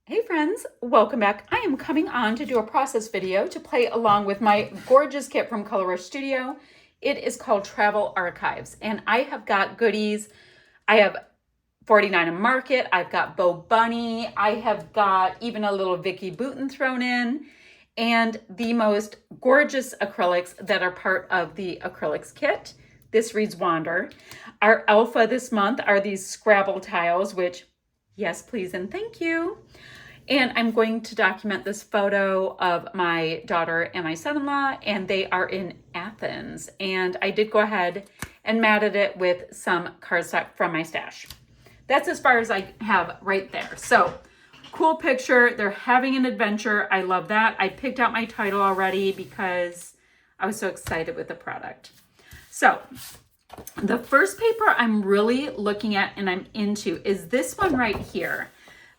Hey friends, welcome back. I am coming on to do a process video to play along with my gorgeous kit from Color Rush Studio. It is called Travel Archives, and I have got goodies. I have 49 and Market, I've got Bo Bunny, I have got even a little Vicky Bouton thrown in, and the most gorgeous acrylics that are part of the acrylics kit. This reads Wander. Our alpha this month are these Scrabble tiles, which, yes, please, and thank you. And I'm going to document this photo of my daughter and my son-in-law, and they are in Athens. And I did go ahead and matted it with some cardstock from my stash. That's as far as I have right there. So, cool picture. They're having an adventure. I love that. I picked out my title already because I was so excited with the product. So, the first paper I'm really looking at and I'm into is this one right here.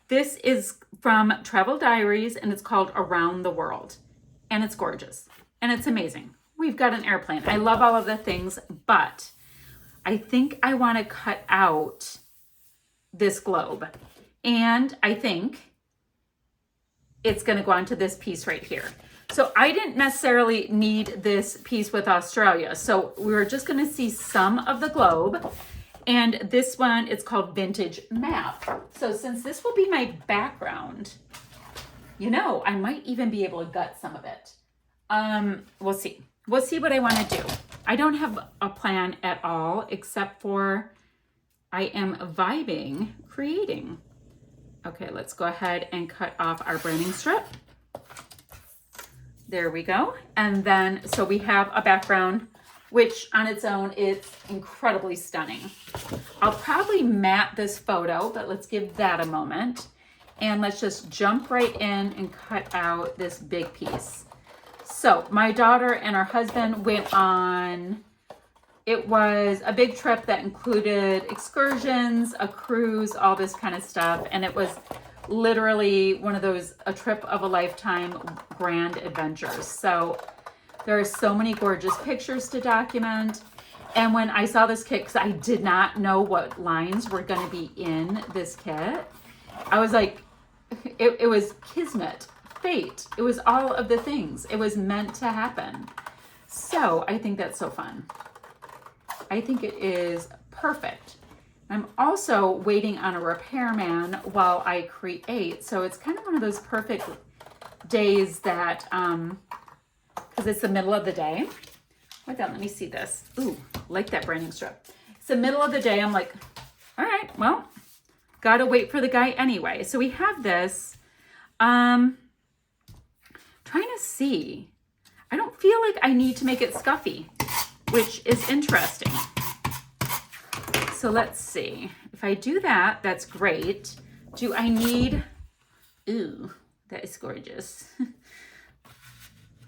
This is from Travel Diaries, and it's called Around the World. And it's gorgeous. And it's amazing. We've got an airplane. I love all of the things, but I think I want to cut out this globe. And I think it's going to go onto this piece right here. So I didn't necessarily need this piece with Australia. So we were just going to see some of the globe. And this one, it's called Vintage Map. So since this will be my background, you know, I might even be able to gut some of it. We'll see. We'll see what I want to do. I don't have a plan at all, except for I am vibing, creating. Okay, let's go ahead and cut off our branding strip. There we go. And then, so we have a background, which on its own is incredibly stunning. I'll probably matte this photo, but let's give that a moment. And let's just jump right in and cut out this big piece. So my daughter and her husband went on, it was a big trip that included excursions, a cruise, all this kind of stuff. And it was literally one of those, a trip of a lifetime grand adventures. So there are so many gorgeous pictures to document. And when I saw this kit, because I did not know what lines were going to be in this kit, I was like, it was kismet, fate. It was all of the things. It was meant to happen. So I think that's so fun. I think it is perfect. I'm also waiting on a repairman while I create. So it's kind of one of those perfect days that, because it's the middle of the day. Wait down, let me see this. Ooh, like that branding strip. It's the middle of the day. I'm like, all right, well, gotta wait for the guy anyway. So we have this. Trying to see. I don't feel like I need to make it scuffy, which is interesting. So let's see. If I do that, that's great. Do I need, ooh, that is gorgeous.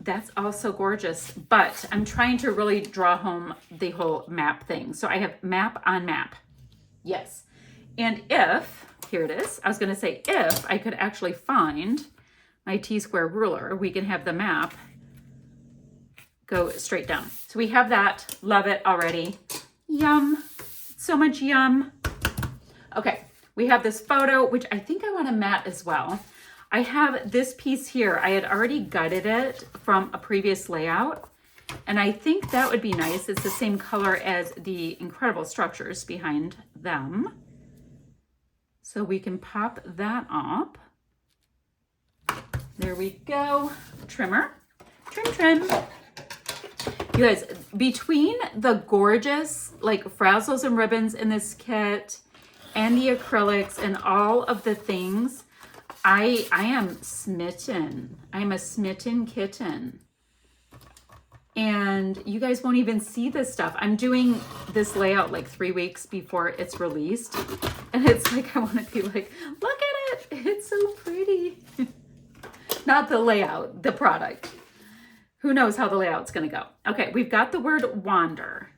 That's also gorgeous, but I'm trying to really draw home the whole map thing. So I have map on map. Yes. And if, here it is, I was going to say if I could actually find my T-square ruler, we can have the map go straight down. So we have that. Love it already. Yum. So much yum. Okay. We have this photo, which I think I want to matte as well. I have this piece here. I had already gutted it from a previous layout, and I think that would be nice. It's the same color as the incredible structures behind them. So we can pop that up. There we go. Trimmer. Trim, trim. You guys, between the gorgeous like frazzles and ribbons in this kit and the acrylics and all of the things, I am smitten. I'm a smitten kitten. And you guys won't even see this stuff. I'm doing this layout like 3 weeks before it's released. And it's like, I want to be like, look at it. It's so pretty. Not the layout, the product. Who knows how the layout's going to go. Okay, we've got the word wander.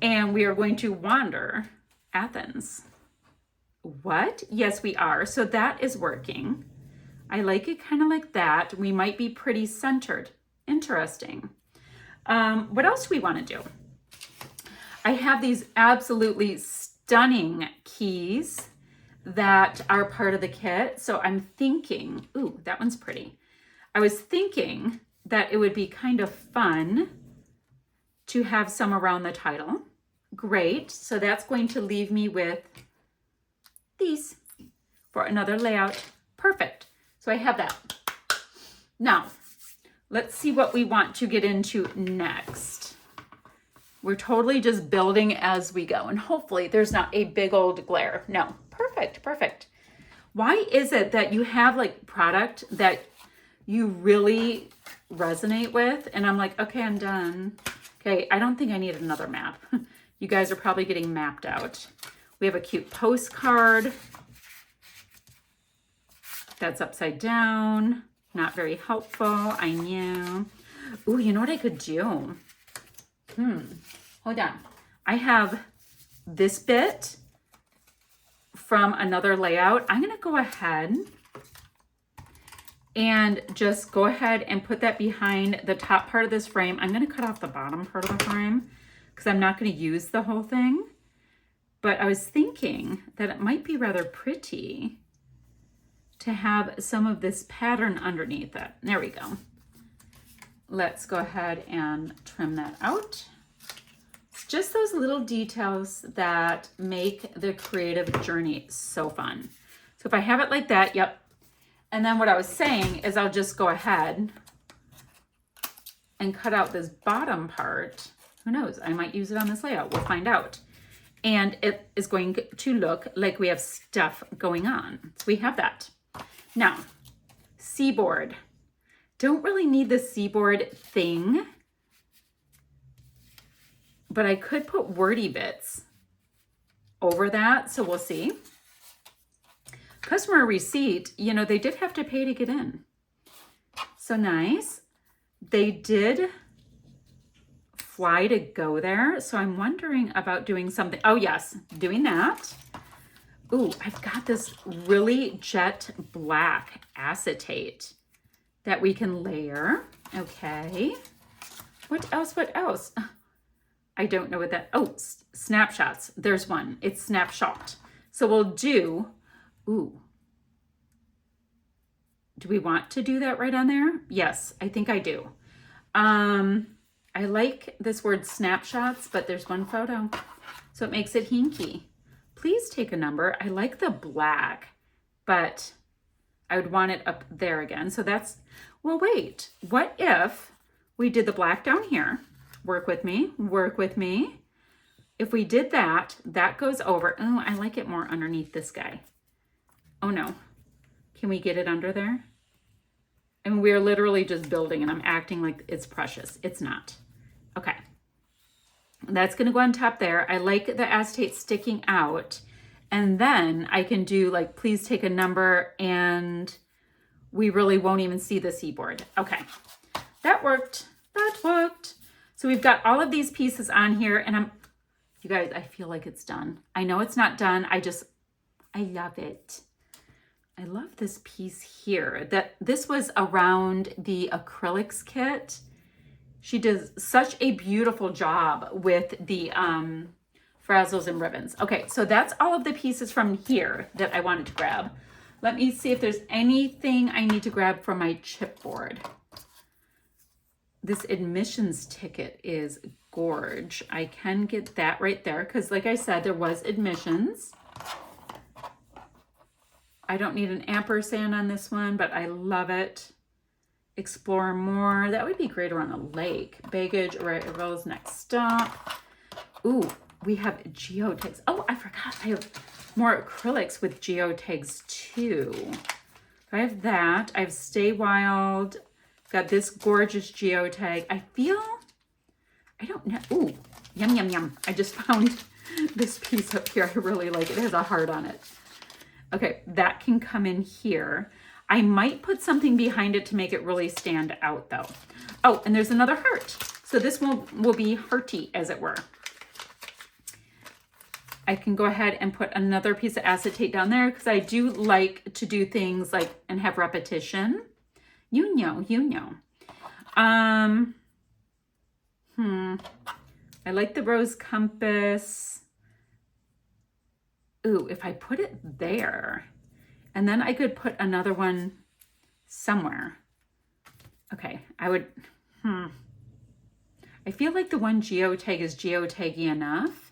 And we are going to wander Athens. What? Yes, we are. So that is working. I like it kind of like that. We might be pretty centered. Interesting. What else do we want to do? I have these absolutely stunning keys that are part of the kit. So I'm thinking, ooh, that one's pretty. I was thinking that it would be kind of fun to have some around the title. Great. So that's going to leave me with these for another layout. Perfect. So I have that. Now, let's see what we want to get into next. We're totally just building as we go, and hopefully there's not a big old glare. No, perfect, perfect. Why is it that you have like product that you really resonate with? And I'm like, okay, I'm done. Okay, I don't think I need another map. You guys are probably getting mapped out. We have a cute postcard. That's upside down. Not very helpful, I know. Ooh, you know what I could do? Hold on. I have this bit from another layout. I'm gonna go ahead and just go ahead and put that behind the top part of this frame. I'm gonna cut off the bottom part of the frame because I'm not gonna use the whole thing. But I was thinking that it might be rather pretty to have some of this pattern underneath it. There we go. Let's go ahead and trim that out. It's just those little details that make the creative journey so fun. So if I have it like that, yep. And then what I was saying is I'll just go ahead and cut out this bottom part. Who knows? I might use it on this layout. We'll find out. And it is going to look like we have stuff going on. So we have that. Now, seaboard. Don't really need the seaboard thing, but I could put wordy bits over that, so we'll see. Customer receipt, you know, they did have to pay to get in. So nice. They did fly to go there, so I'm wondering about doing something. Oh yes, doing that. Ooh, I've got this really jet black acetate that we can layer. Okay. What else? What else? I don't know what that, oh, snapshots. There's one. It's snapshot. So we'll do, ooh. Do we want to do that right on there? Yes, I think I do. I like this word snapshots, but there's one photo. So it makes it hinky. Please take a number. I like the black, but I would want it up there again. So that's, well, wait, what if we did the black down here? Work with me, work with me. If we did that, that goes over. Oh, I like it more underneath this guy. Oh no, can we get it under there? I mean, we're literally just building and I'm acting like it's precious. It's not. Okay. That's going to go on top there. I like the acetate sticking out. And then I can do like, please take a number, and we really won't even see the seaboard. Okay, that worked. That worked. So we've got all of these pieces on here, and you guys, I feel like it's done. I know it's not done. I love it. I love this piece here. This was around the acrylics kit. She does such a beautiful job with the frazzles and ribbons. Okay, so that's all of the pieces from here that I wanted to grab. Let me see if there's anything I need to grab from my chipboard. This admissions ticket is gorge. I can get that right there because, like I said, there was admissions. I don't need an ampersand on this one, but I love it. Explore more. That would be great around a lake. Baggage arrivals next stop. Ooh, we have geotags. Oh, I forgot. I have more acrylics with geotags too. I have that. I have Stay Wild. Got this gorgeous geotag. I don't know. Ooh, yum, yum, yum. I just found this piece up here. I really like it. It has a heart on it. Okay, that can come in here. I might put something behind it to make it really stand out though. Oh, and there's another heart. So this will be hearty, as it were. I can go ahead and put another piece of acetate down there because I do like to do things like and have repetition. You know. I like the rose compass. ooh, if I put it there, and then I could put another one somewhere. Okay, I would, I feel like the one geotag is geotaggy enough.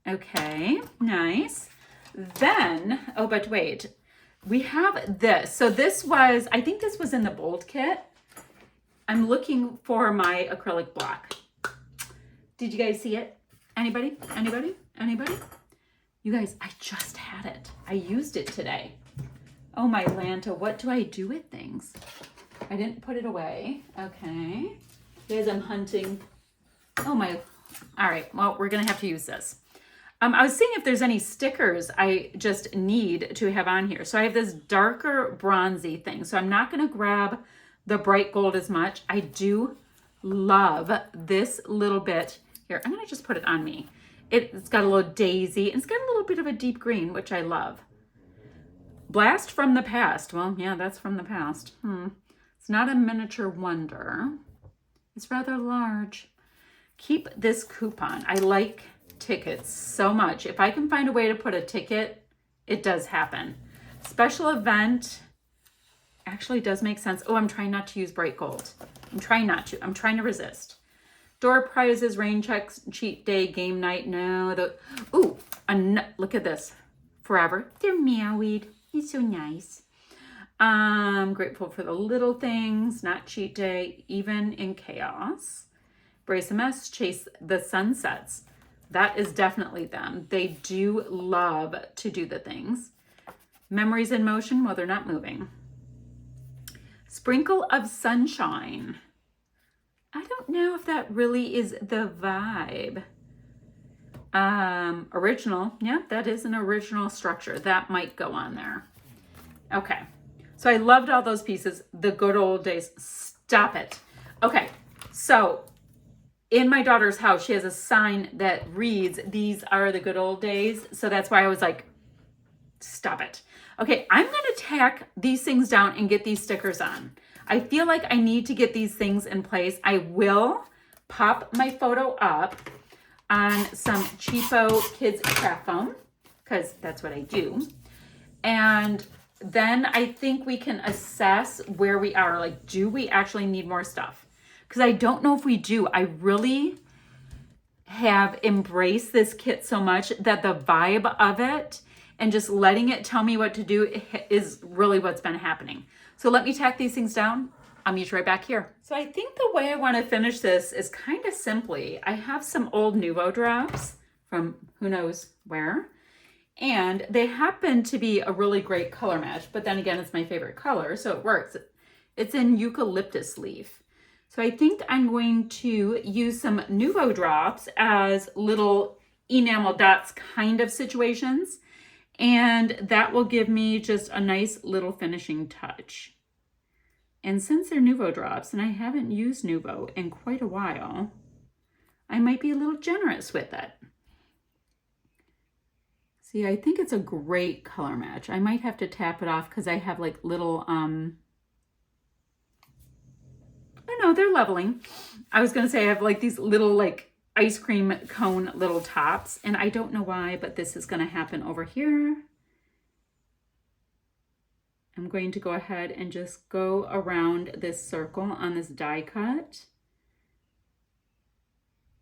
Okay, nice. Then, oh, but wait, we have this. So this was, I think this was in the bold kit. I'm looking for my acrylic block. Did you guys see it? Anybody? Anybody? Anybody? You guys, I just had it. I used it today. Oh my Lanta, what do I do with things? I didn't put it away. Okay. Guys, I'm hunting. Oh my, all right, well, we're gonna have to use this. I was seeing if there's any stickers I just need to have on here. So I have this darker bronzy thing. So I'm not gonna grab the bright gold as much. I do love this little bit here. I'm gonna just put it on me. It's got a little daisy, and it's got a little bit of a deep green, which I love. Blast from the past. Well, yeah, that's from the past. It's not a miniature wonder. It's rather large. Keep this coupon. I like tickets so much. If I can find a way to put a ticket, it does happen. Special event actually does make sense. Oh, I'm trying not to use bright gold. I'm trying not to. I'm trying to resist. Door prizes, rain checks, cheat day, game night. No. Ooh, look at this. Forever. They're meowied. He's so nice. Grateful for the little things. Not cheat day. Even in chaos. Brace a mess. Chase the sunsets. That is definitely them. They do love to do the things. Memories in motion. Well, they're not moving. Sprinkle of sunshine. I don't know if that really is the vibe. Original. Yeah, that is an original structure. That might go on there. Okay. So I loved all those pieces. The good old days. Stop it. Okay. So in my daughter's house, she has a sign that reads, "These are the good old days." So that's why I was like, stop it. Okay, I'm going to tack these things down and get these stickers on. I feel like I need to get these things in place. I will pop my photo up on some cheapo kids craft foam, because that's what I do. And then I think we can assess where we are. Like, do we actually need more stuff? Because I don't know if we do. I really have embraced this kit so much that the vibe of it and just letting it tell me what to do is really what's been happening. So let me tack these things down. I'll meet you right back here. So I think the way I want to finish this is kind of simply. I have some old Nuvo drops from who knows where, and they happen to be a really great color match, but then again, it's my favorite color, so it works. It's in eucalyptus leaf. So I think I'm going to use some Nuvo drops as little enamel dots kind of situations. And that will give me just a nice little finishing touch. And since they're Nuvo drops, and I haven't used Nuvo in quite a while, I might be a little generous with it. See, I think it's a great color match. I might have to tap it off because I have like little, oh no, they're leveling. I was gonna say I have like these little like ice cream cone little tops, and I don't know why, but this is going to happen over here. I'm going to go ahead and just go around this circle on this die cut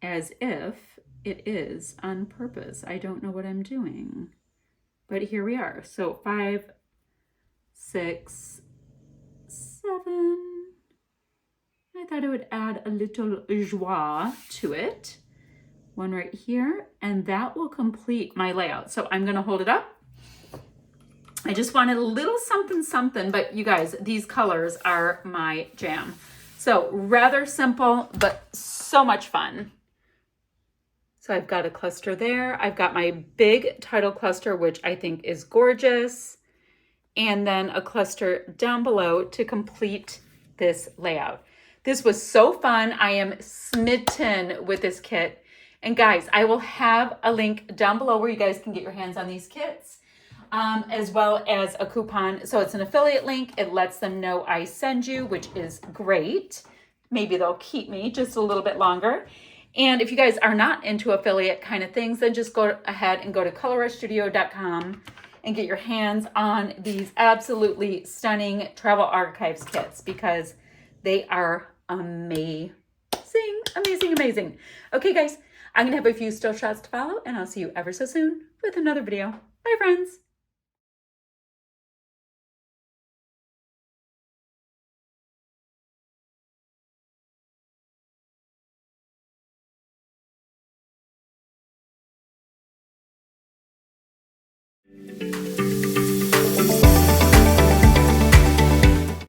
as if it is on purpose. I don't know what I'm doing, but here we are. So 5, 6, 7. I thought it would add a little joie to it. One right here, and that will complete my layout. So I'm gonna hold it up. I just wanted a little something, something, but you guys, these colors are my jam. So rather simple, but so much fun. So I've got a cluster there. I've got my big title cluster, which I think is gorgeous. And then a cluster down below to complete this layout. This was so fun. I am smitten with this kit. And guys, I will have a link down below where you guys can get your hands on these kits, as well as a coupon. So it's an affiliate link. It lets them know I send you, which is great. Maybe they'll keep me just a little bit longer. And if you guys are not into affiliate kind of things, then just go ahead and go to coloriststudio.com and get your hands on these absolutely stunning travel archives kits because they are amazing, amazing, amazing. Okay, guys, I'm going to have a few still shots to follow, and I'll see you ever so soon with another video. Bye, friends.